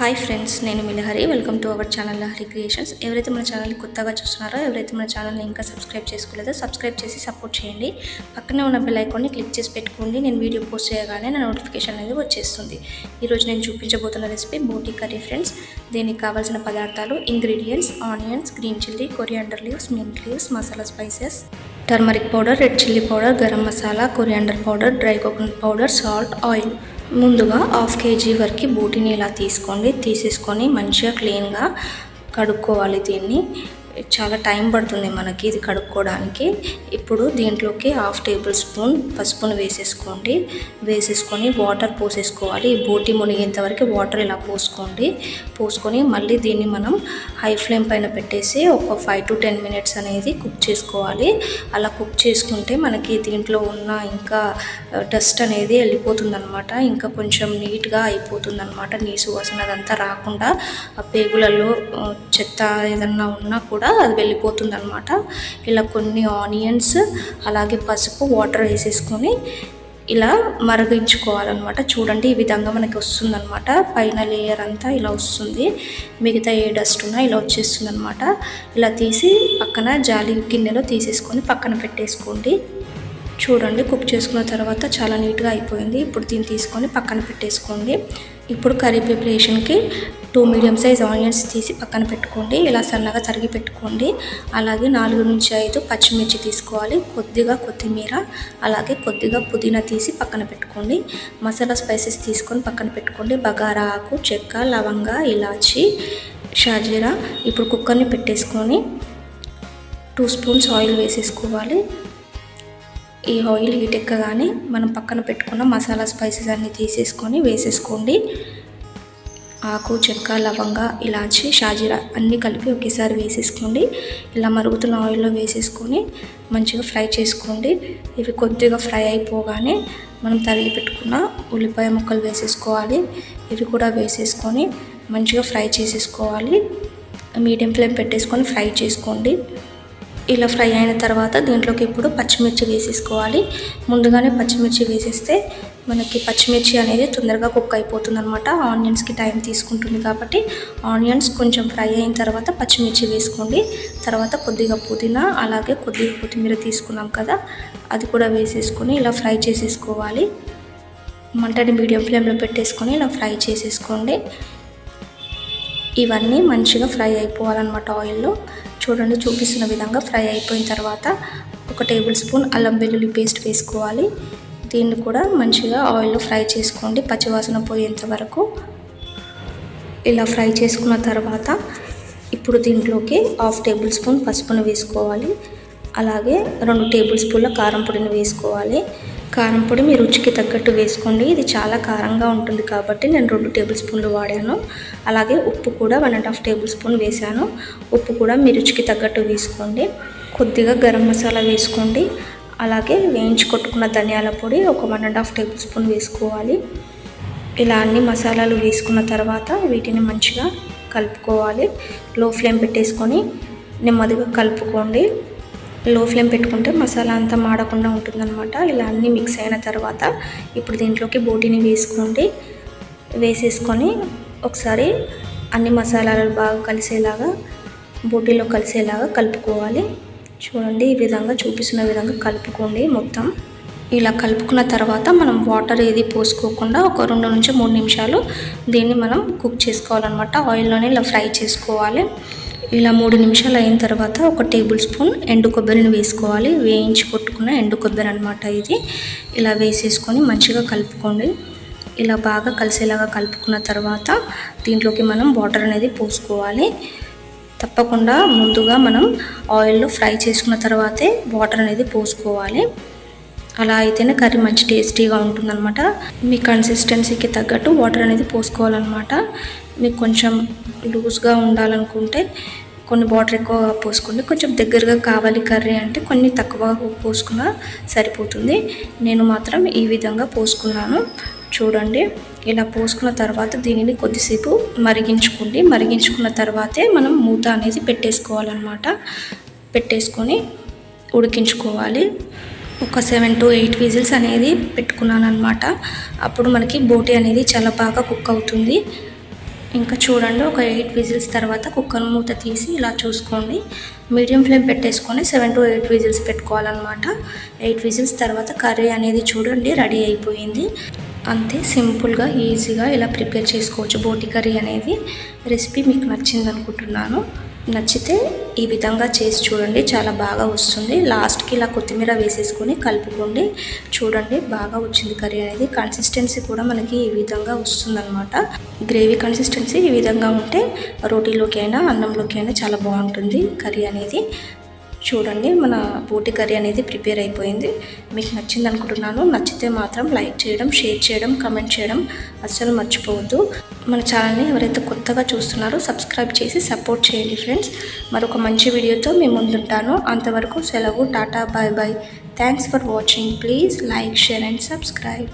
Hi friends, నేను మీ Lahari. Welcome to our channel Lahari creations. ఎవరైతే మన ఛానల్ని కొత్తగా చూస్తున్నారో, ఎవరైతే మన ఛానల్ని ఇంకా సబ్స్క్రైబ్ చేసుకోలేదో సబ్స్క్రైబ్ చేసి సపోర్ట్ చేయండి. పక్కనే ఉన్న బెల్ ఐకాన్ని క్లిక్ చేసి పెట్టుకోండి. నేను వీడియో పోస్ట్ చేయగానే నా నోటిఫికేషన్ అనేది వచ్చేస్తుంది. ఈరోజు నేను చూపించబోతున్న రెసిపీ బోటీ కర్రీ ఫ్రెండ్స్. దీనికి కావాల్సిన పదార్థాలు, ingredients: onions, green chilli, coriander leaves, mint leaves, masala spices, turmeric powder, red chilli powder, garam masala, coriander powder, dry coconut powder, salt, oil. ముందుగా 1/2 kg వరకు బోటీని ఇలా తీసేసుకొని మంచిగా క్లీన్గా కడుక్కోవాలి. దీన్ని చాలా టైం పడుతుంది మనకి ఇది కడుక్కోవడానికి. ఇప్పుడు దీంట్లోకి 1/2 టేబుల్ స్పూన్ పసుపును వేసేసుకొని వాటర్ పోసేసుకోవాలి. ఈ బోటీ మునిగేంత వరకు వాటర్ ఇలా పోసుకొని మళ్ళీ దీన్ని మనం హై ఫ్లేమ్ పైన పెట్టేసి ఒక 5 to 10 minutes అనేది కుక్ చేసుకోవాలి. అలా కుక్ చేసుకుంటే మనకి దీంట్లో ఉన్న ఇంకా డస్ట్ అనేది వెళ్ళిపోతుంది అనమాట. ఇంకా కొంచెం నీట్గా అయిపోతుంది అనమాట. నీసు వాసన అదంతా రాకుండా ఆ పేగులలో చెత్త ఏదన్నా ఉన్నా కూడా అది వెళ్ళిపోతుంది అనమాట. ఇలా కొన్ని ఆనియన్స్ అలాగే పసుపు వాటర్ వేసేసుకొని ఇలా మరిగించుకోవాలన్నమాట. చూడండి, ఈ విధంగా మనకి వస్తుందన్నమాట. పైన లేయర్ అంతా ఇలా వస్తుంది, మిగతా ఏ డస్ట్ ఉన్నా ఇలా వచ్చేస్తుంది అనమాట. ఇలా తీసి పక్కన జాలి గిన్నెలో తీసేసుకొని పక్కన పెట్టేసుకోండి. చూడండి, కుక్ చేసుకున్న తర్వాత చాలా నీట్గా అయిపోయింది. ఇప్పుడు దీన్ని తీసుకొని పక్కన పెట్టేసుకోండి. ఇప్పుడు కర్రీ ప్రిపరేషన్కి 2 మీడియం సైజ్ ఆనియన్స్ తీసి పక్కన పెట్టుకోండి. ఇలా సన్నగా తరిగి పెట్టుకోండి. అలాగే 4 నుంచి 5 పచ్చిమిర్చి తీసుకోవాలి. కొద్దిగా కొత్తిమీర, అలాగే కొద్దిగా పుదీనా తీసి పక్కన పెట్టుకోండి. మసాలా స్పైసెస్ తీసుకొని పక్కన పెట్టుకోండి. బగారా ఆకు, చెక్క, లవంగ, ఇలాచి, షాజీరా. ఇప్పుడు కుక్కర్ని పెట్టేసుకొని 2 స్పూన్స్ ఆయిల్ వేసేసుకోవాలి. ఈ ఆయిల్ హీట్ ఎక్కగానే మనం పక్కన పెట్టుకున్న మసాలా స్పైసెస్ అన్నీ వేసేసుకోండి. ఆకు, చెక్క, లవంగ, ఇలాచి, షాజీరా అన్నీ కలిపి ఒకేసారి వేసేసుకోండి. ఇలా మరుగుతున్న ఆయిల్లో వేసేసుకొని మంచిగా ఫ్రై చేసుకోండి. ఇవి కొద్దిగా ఫ్రై అయిపోగానే మనం తరిగి పెట్టుకున్న ఉల్లిపాయ ముక్కలు వేసేసుకోవాలి. ఇవి కూడా వేసేసుకొని మంచిగా ఫ్రై చేసేసుకోవాలి. మీడియం ఫ్లేమ్ పెట్టేసుకొని ఫ్రై చేసుకోండి. ఇలా ఫ్రై అయిన తర్వాత దీంట్లోకి ఇప్పుడు పచ్చిమిర్చి వేసేసుకోవాలి. ముందుగానే పచ్చిమిర్చి వేసేస్తే మనకి పచ్చిమిర్చి అనేది తొందరగా కుక్ అయిపోతుంది అనమాట. ఆనియన్స్కి టైం తీసుకుంటుంది కాబట్టి ఆనియన్స్ కొంచెం ఫ్రై అయిన తర్వాత పచ్చిమిర్చి వేసుకోండి. తర్వాత కొద్దిగా పుదీనా అలాగే కొద్దిగా కొత్తిమీర తీసుకున్నాం కదా, అది కూడా వేసేసుకొని ఇలా ఫ్రై చేసేసుకోవాలి. మంటని మీడియం ఫ్లేమ్లో పెట్టేసుకొని ఇలా ఫ్రై చేసేసుకోండి. ఇవన్నీ మంచిగా ఫ్రై అయిపోవాలన్నమాట ఆయిల్లో. చూడండి, చూపిస్తున్న విధంగా ఫ్రై అయిపోయిన తర్వాత 1 టేబుల్ స్పూన్ అల్లం వెల్లుల్లి పేస్ట్ వేసుకోవాలి. దీన్ని కూడా మంచిగా ఆయిల్లో ఫ్రై చేసుకోండి, పచ్చివాసన పోయేంత వరకు. ఇలా ఫ్రై చేసుకున్న తర్వాత ఇప్పుడు దీంట్లోకి 1/2 టేబుల్ స్పూన్ పసుపును వేసుకోవాలి. అలాగే 2 టేబుల్ స్పూన్ల కారం పొడిని వేసుకోవాలి. కారం పొడి మీ రుచికి తగ్గట్టు వేసుకోండి. ఇది చాలా కారంగా ఉంటుంది కాబట్టి నేను 2 టేబుల్ స్పూన్లు వాడాను. అలాగే ఉప్పు కూడా 1.5 టేబుల్ స్పూన్ వేసాను. ఉప్పు కూడా మీ రుచికి తగ్గట్టు వేసుకోండి. కొద్దిగా గరం మసాలా వేసుకోండి. అలాగే వేయించి కొట్టుకున్న ధనియాల పొడి ఒక 1.5 టేబుల్ స్పూన్ వేసుకోవాలి. ఇలా అన్ని మసాలాలు వేసుకున్న తర్వాత వీటిని మంచిగా కలుపుకోవాలి. లో ఫ్లేమ్ పెట్టేసుకొని నెమ్మదిగా కలుపుకోండి. లో ఫ్లేమ్ పెట్టుకుంటే మసాలా అంతా మాడకుండా ఉంటుందన్నమాట. ఇలా అన్నీ మిక్స్ అయిన తర్వాత ఇప్పుడు దీంట్లోకి బోటీని వేసేసుకొని ఒకసారి అన్ని మసాలాలు బాగా కలిసేలాగా బోటీలో కలిసేలాగా కలుపుకోవాలి. చూడండి, ఈ విధంగా చూపిస్తున్న విధంగా కలుపుకోండి మొత్తం. ఇలా కలుపుకున్న తర్వాత మనం వాటర్ ఏది పోసుకోకుండా ఒక 2 నుంచి 3 నిమిషాలు దీన్ని మనం కుక్ చేసుకోవాలన్నమాట. ఆయిల్లోనే ఇలా ఫ్రై చేసుకోవాలి. ఇలా 3 నిమిషాలు అయిన తర్వాత 1 టేబుల్ స్పూన్ ఎండు కొబ్బరిని వేసుకోవాలి. వేయించి కొట్టుకున్న ఎండు కొబ్బరి అనమాట ఇది. ఇలా వేసేసుకొని మంచిగా కలుపుకోండి. ఇలా బాగా కలిసేలాగా కలుపుకున్న తర్వాత దీంట్లోకి మనం వాటర్ అనేది పోసుకోవాలి. తప్పకుండా ముందుగా మనం ఆయిల్లో ఫ్రై చేసుకున్న తర్వాతే వాటర్ అనేది పోసుకోవాలి. అలా అయితేనే కర్రీ మంచి టేస్టీగా ఉంటుందన్నమాట. మీ కన్సిస్టెన్సీకి తగ్గట్టు వాటర్ అనేది పోసుకోవాలన్నమాట. మీకు కొంచెం లూజ్గా ఉండాలనుకుంటే కొన్ని వాటర్ ఎక్కువ పోసుకోండి. కొంచెం దగ్గరగా కావాలి కర్రీ అంటే కొన్ని తక్కువ పోసుకున్నా సరిపోతుంది. నేను మాత్రం ఈ విధంగా పోసుకున్నాను. చూడండి, ఇలా పోసుకున్న తర్వాత దీనిని కొద్దిసేపు మరిగించుకోండి. మరిగించుకున్న తర్వాతే మనం మూత అనేది పెట్టేసుకోవాలన్నమాట. పెట్టేసుకొని ఉడికించుకోవాలి. ఒక 7 to 8 విజిల్స్ అనేది పెట్టుకున్నాను అనమాట. అప్పుడు మనకి బోటీ అనేది చాలా బాగా కుక్ అవుతుంది. ఇంకా చూడండి, ఒక 8 విజిల్స్ తర్వాత కుక్కర్ మూత తీసి ఇలా చూసుకోండి. మీడియం ఫ్లేమ్ పెట్టేసుకొని 7 to 8 విజిల్స్ పెట్టుకోవాలన్నమాట. 8 విజిల్స్ తర్వాత కర్రీ అనేది చూడండి రెడీ అయిపోయింది. అంతే, సింపుల్గా ఈజీగా ఇలా ప్రిపేర్ చేసుకోవచ్చు బోటి కర్రీ అనేది. రెసిపీ మీకు నచ్చింది అనుకుంటున్నాను. నచ్చితే ఈ విధంగా చేసి చూడండి, చాలా బాగా వస్తుంది. లాస్ట్కి ఇలా కొత్తిమీర వేసేసుకొని కలుపుకోండి. చూడండి బాగా వచ్చింది కర్రీ అనేది. కన్సిస్టెన్సీ కూడా మనకి ఈ విధంగా వస్తుందన్నమాట. గ్రేవీ కన్సిస్టెన్సీ ఈ విధంగా ఉంటే రోటీలోకి అయినా అన్నంలోకి అయినా చాలా బాగుంటుంది కర్రీ అనేది. చూడండి, మన బోటి కర్రీ అనేది ప్రిపేర్ అయిపోయింది. మీకు నచ్చింది అనుకుంటున్నాను. నచ్చితే మాత్రం లైక్ చేయడం, షేర్ చేయడం, కమెంట్ చేయడం అస్సలు మర్చిపోవద్దు. మన ఛానల్ని ఎవరైతే కొత్తగా చూస్తున్నారో సబ్స్క్రైబ్ చేసి సపోర్ట్ చేయండి ఫ్రెండ్స్. మరొక మంచి వీడియోతో మేము ముందుంటాను. అంతవరకు సెలవు, tata, bye bye. Thanks for watching. Please like, share and subscribe.